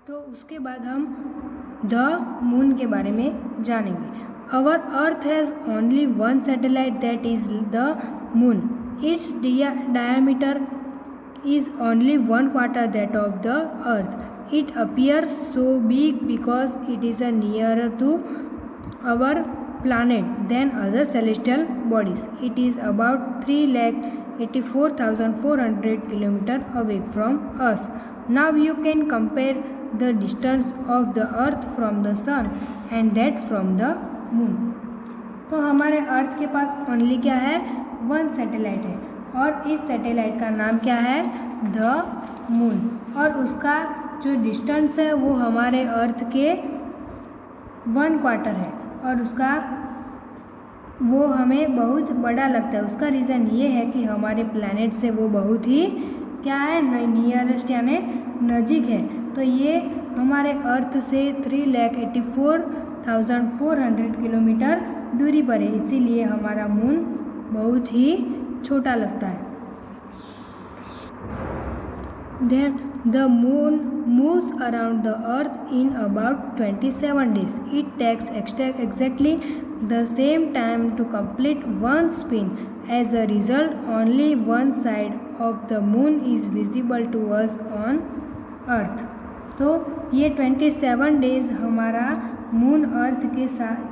तो उसके बाद हम द मून के बारे में जानेंगे। Our earth has only one satellite that is the moon. It's diameter is only 1/4 that of the earth. It appears so big because it is nearer to our planet than other celestial bodies. It is about 3,84,400 kilometers away from us. Now you can compare the distance of the earth from the sun and that from the moon. तो हमारे अर्थ के पास only क्या है, one satellite है और इस satellite का नाम क्या है, द मून। और उसका जो डिस्टेंस है वो हमारे अर्थ के 1/4 है और उसका वो हमें बहुत बड़ा लगता है। उसका रीज़न ये है कि हमारे प्लैनेट से वो बहुत ही क्या है, नियरेस्ट यानी नज़दीक है। तो ये हमारे अर्थ से 3,84,400 किलोमीटर दूरी पर है, इसीलिए हमारा मून बहुत ही छोटा लगता है। Then the moon moves around the earth in about 27 days. It takes exactly the same time to complete one spin. As a result, only one side of the moon is visible to us on earth. तो ये 27 days हमारा moon earth के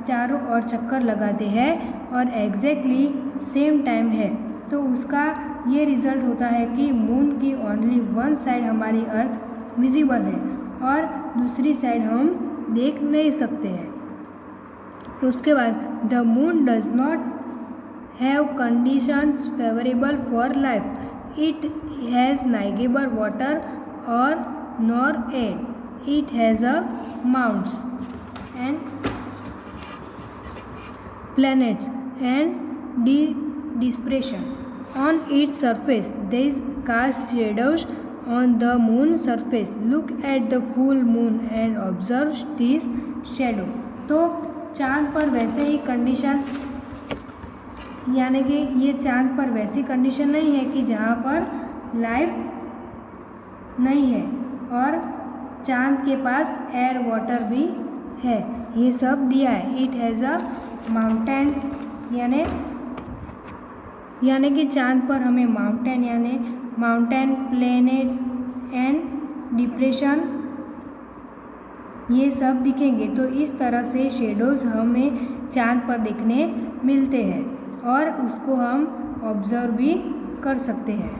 चारों ओर चक्कर लगाते हैं और exactly same time है। तो उसका ये रिज़ल्ट होता है कि मून की ओनली वन साइड हमारी अर्थ विजिबल है और दूसरी साइड हम देख नहीं सकते हैं। उसके बाद the moon does not have conditions favourable for life. It has neither water और nor air. It has mountains and planets and dispersion on its surface. These cast shadows on the moon surface. Look at the full moon and observe this shadow. तो चाँद पर वैसे ही condition, यानी कि ये चाँद पर वैसी कंडीशन नहीं है कि जहाँ पर लाइफ नहीं है और चाँद के पास एयर वाटर भी है, ये सब दिया है। इट हैज़ अ माउंटेन्स यानी कि चाँद पर हमें माउंटेन यानी माउंटेन, प्लेनेट्स एंड डिप्रेशन ये सब दिखेंगे। तो इस तरह से शेडोज़ हमें चाँद पर देखने मिलते हैं और उसको हम ऑब्ज़र्व भी कर सकते हैं।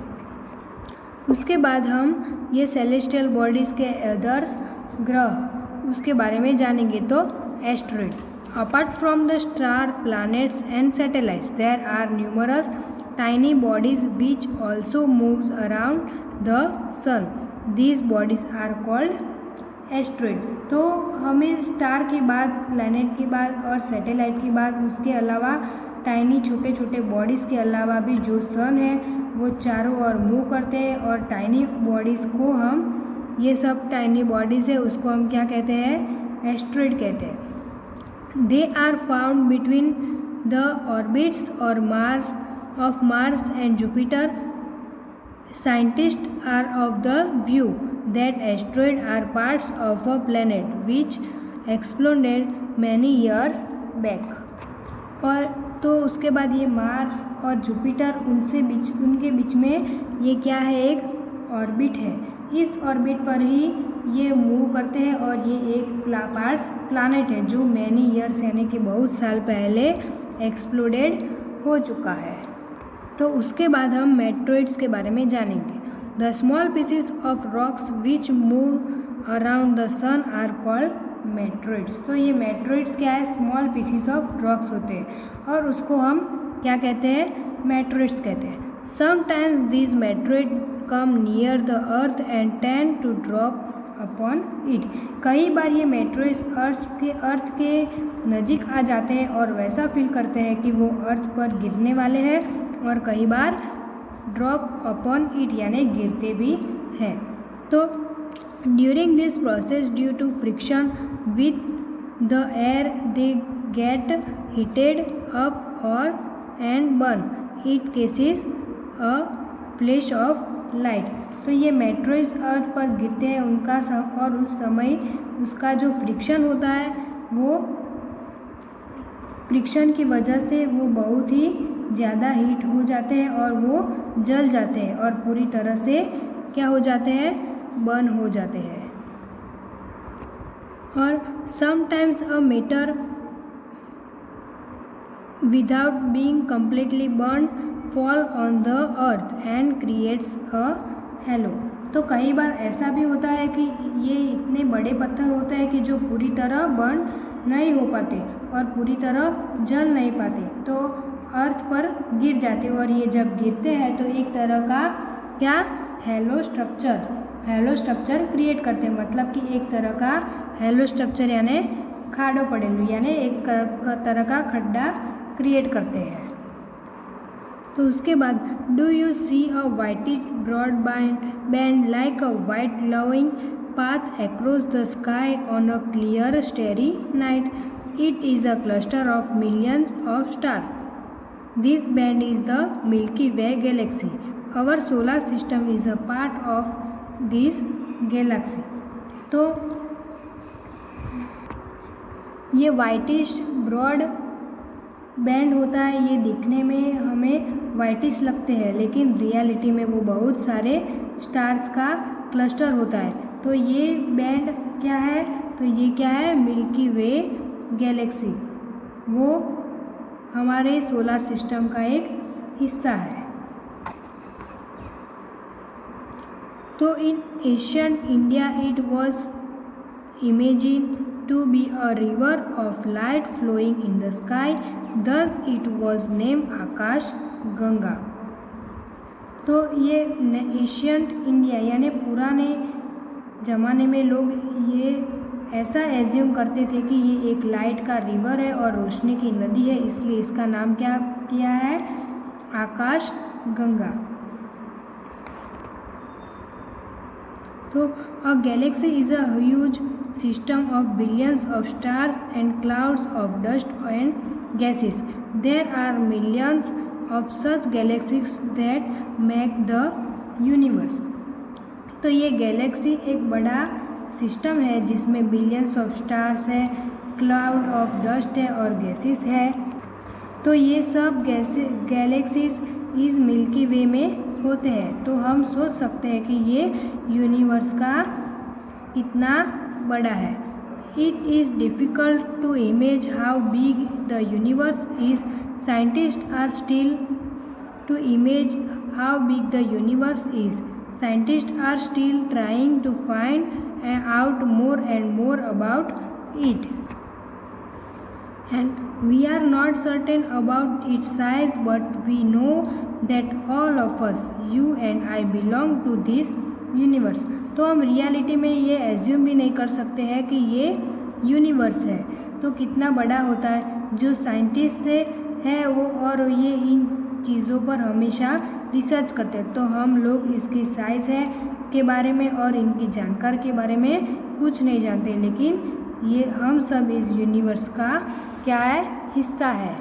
उसके बाद हम ये सेलेस्टियल बॉडीज़ के अदर्स ग्रह उसके बारे में जानेंगे। तो asteroid, apart from the star, planets and satellites, there are numerous tiny bodies which also moves around the sun. These bodies are called asteroid. तो हमें स्टार के बाद, प्लैनेट के बाद और सैटेलाइट के बाद उसके अलावा टाइनी छोटे छोटे बॉडीज़ के अलावा भी जो सन है वो चारों ओर मूव करते हैं और टाइनी बॉडीज़ को हम, ये सब टाइनी बॉडीज़ है उसको हम क्या कहते हैं, एस्ट्रॉइड कहते हैं। They are found between the orbits और Mars and Jupiter. Scientist are of the view that asteroid are parts of a planet which exploded many years back. और तो उसके बाद ये मार्स और जुपिटर उनके बीच में ये क्या है, एक ऑर्बिट है। इस ऑर्बिट पर ही ये मूव करते हैं और ये एक प्लैनेट है जो मैनी ईयर्स यानी कि बहुत साल पहले एक्सप्लोडेड हो चुका है। तो उसके बाद हम मेट्रॉइड्स के बारे में जानेंगे। The small pieces of rocks which move around the sun are called meteoroids. तो ये मेट्रॉइड्स क्या है, स्मॉल पीसेस ऑफ रॉक्स होते हैं और उसको हम क्या कहते हैं, मेट्रॉइड्स कहते हैं। Sometimes this meteoroid come near the earth and tend to drop upon it. कई बार ये मेट्रॉइड्स अर्थ के नज़दीक आ जाते हैं और वैसा फील करते हैं कि वो अर्थ पर गिरने वाले हैं और कई बार ड्रॉप अपॉन इट यानी गिरते भी हैं। तो during this process due to friction with the air they get heated up and burn. It catches a flash of light. तो ये मेट्रोइड्स अर्थ पर गिरते हैं और उस समय उसका जो फ्रिक्शन होता है वो फ्रिक्शन की वजह से वो बहुत ही ज़्यादा हीट हो जाते हैं और वो जल जाते हैं और पूरी तरह से क्या हो जाते हैं, बर्न हो जाते हैं। और sometimes a matter without being completely burned fall on the earth and creates a halo। तो कई बार ऐसा भी होता है कि ये इतने बड़े पत्थर होते हैं कि जो पूरी तरह बर्न नहीं हो पाते और पूरी तरह जल नहीं पाते, तो अर्थ पर गिर जाते और ये जब गिरते हैं तो एक तरह का क्या हेलो स्ट्रक्चर क्रिएट करते हैं। मतलब कि एक तरह का हेलो स्ट्रक्चर यानी खाड़ो पड़ेलू यानी एक तरह का खड्डा क्रिएट करते हैं। तो उसके बाद do you see a whitish broad band like a white flowing path across the sky on a clear starry night? It is a cluster of millions of stars. This band is the Milky Way galaxy. Our solar system is a part of this galaxy. तो ये whitish broad band होता है, ये दिखने में हमें whitish लगते हैं लेकिन रियलिटी में वो बहुत सारे स्टार्स का क्लस्टर होता है। तो ये बैंड क्या है, तो ये क्या है, मिल्की वे गैलेक्सी, वो हमारे सोलर सिस्टम का एक हिस्सा है। तो in ancient India it was imagine to be a river of light flowing in the sky, thus it was named आकाश गंगा। तो ये एशियंट इंडिया यानी पुराने ज़माने में लोग ये ऐसा एज्यूम करते थे कि ये एक लाइट का रिवर है और रोशनी की नदी है, इसलिए इसका नाम क्या किया है, आकाश गंगा। तो a galaxy is a huge system of billions of stars and clouds of dust and gases. There are millions of such galaxies that make the universe. तो ये गैलेक्सी एक बड़ा सिस्टम है जिसमें बिलियंस ऑफ स्टार्स है, cloud of dust है और gases है। तो ये सब गैलेक्सीज इस मिल्की वे में होते हैं। तो हम सोच सकते हैं कि ये यूनिवर्स का कितना बड़ा है। It is difficult to image how big the universe is. Scientist are still to image how big the universe is. Scientists are still trying to find out more and more about it. And we are not certain about its size, but we know that all of us, you and I, belong to this universe. तो हम reality में ये assume भी नहीं कर सकते हैं कि ये यूनिवर्स है तो कितना बड़ा होता है। जो साइंटिस्ट से है वो और ये इन चीज़ों पर हमेशा रिसर्च करते हैं, तो हम लोग इसकी साइज़ है के बारे में और इनकी जानकारी के बारे में कुछ नहीं जानते, लेकिन ये हम सब इस यूनिवर्स का क्या है, हिस्सा है।